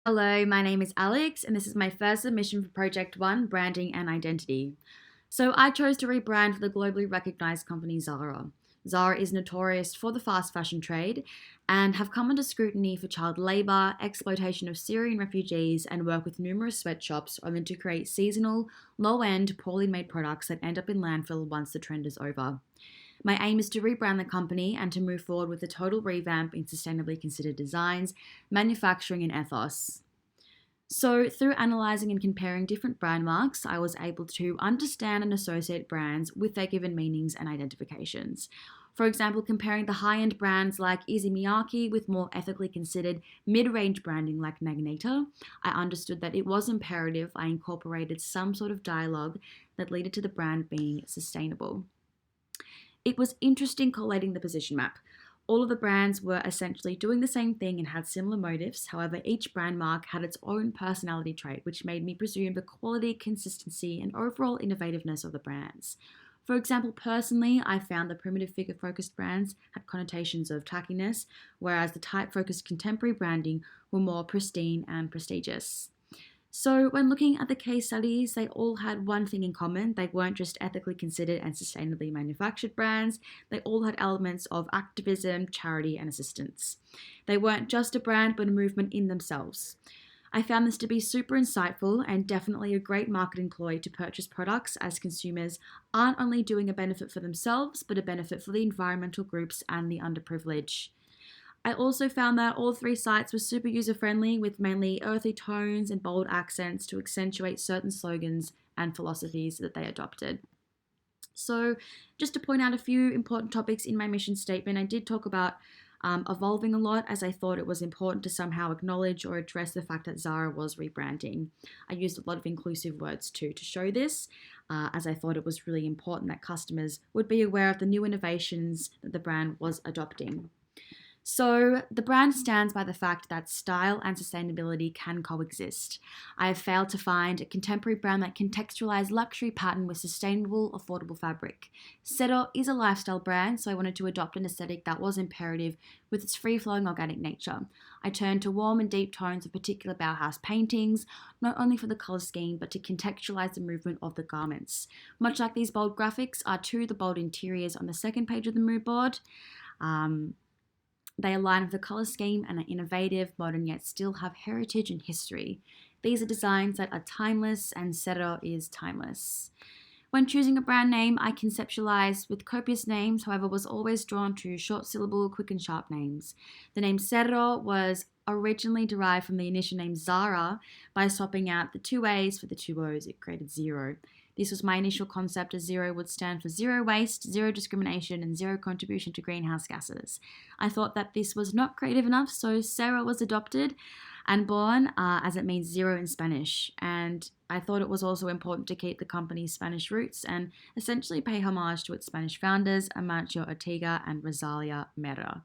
Hello, my name is Alex, and this is my first submission for Project One Branding and Identity. So, I chose to rebrand for the globally recognized company Zara. Zara is notorious for the fast fashion trade and have come under scrutiny for child labour, exploitation of Syrian refugees, and work with numerous sweatshops only to create seasonal, low end, poorly made products that end up in landfill once the trend is over. My aim is to rebrand the company and to move forward with a total revamp in sustainably considered designs, manufacturing, and ethos. So, through analysing and comparing different brand marks, I was able to understand and associate brands with their given meanings and identifications. For example, comparing the high end brands like Izumiyaki with more ethically considered mid range branding like Magneta, I understood that it was imperative I incorporated some sort of dialogue that led to the brand being sustainable. It was interesting collating the position map. All of the brands were essentially doing the same thing and had similar motives. However, each brand mark had its own personality trait, which made me presume the quality, consistency, and overall innovativeness of the brands. For example, personally, I found the primitive figure focused brands had connotations of tackiness, whereas the type focused contemporary branding were more pristine and prestigious. So, when looking at the case studies, they all had one thing in common. They weren't just ethically considered and sustainably manufactured brands, they all had elements of activism, charity, and assistance. They weren't just a brand, but a movement in themselves. I found this to be super insightful and definitely a great marketing ploy to purchase products as consumers aren't only doing a benefit for themselves, but a benefit for the environmental groups and the underprivileged. I also found that all three sites were super user friendly with mainly earthy tones and bold accents to accentuate certain slogans and philosophies that they adopted. So, just to point out a few important topics in my mission statement, I did talk about evolving a lot as I thought it was important to somehow acknowledge or address the fact that Zara was rebranding. I used a lot of inclusive words too to show this, as I thought it was really important that customers would be aware of the new innovations that the brand was adopting. So, the brand stands by the fact that style and sustainability can coexist. I have failed to find a contemporary brand that contextualized luxury pattern with sustainable, affordable fabric. Cero is a lifestyle brand, so I wanted to adopt an aesthetic that was imperative with its free flowing organic nature. I turned to warm and deep tones of particular Bauhaus paintings, not only for the colour scheme, but to contextualize the movement of the garments. Much like these bold graphics are to the bold interiors on the second page of the mood board. They align with the colour scheme and are innovative, modern, yet still have heritage and history. These are designs that are timeless, and Cero is timeless. When choosing a brand name, I conceptualized with copious names, however, was always drawn to short syllable, quick and sharp names. The name Cero was originally derived from the initial name Zara. By swapping out the two A's for the two O's, it created Zero. This was my initial concept, as zero would stand for zero waste, zero discrimination, and zero contribution to greenhouse gases. I thought that this was not creative enough, so Sarah was adopted and born, as it means zero in Spanish. And I thought it was also important to keep the company's Spanish roots and essentially pay homage to its Spanish founders, Amancio Ortega and Rosalia Mera.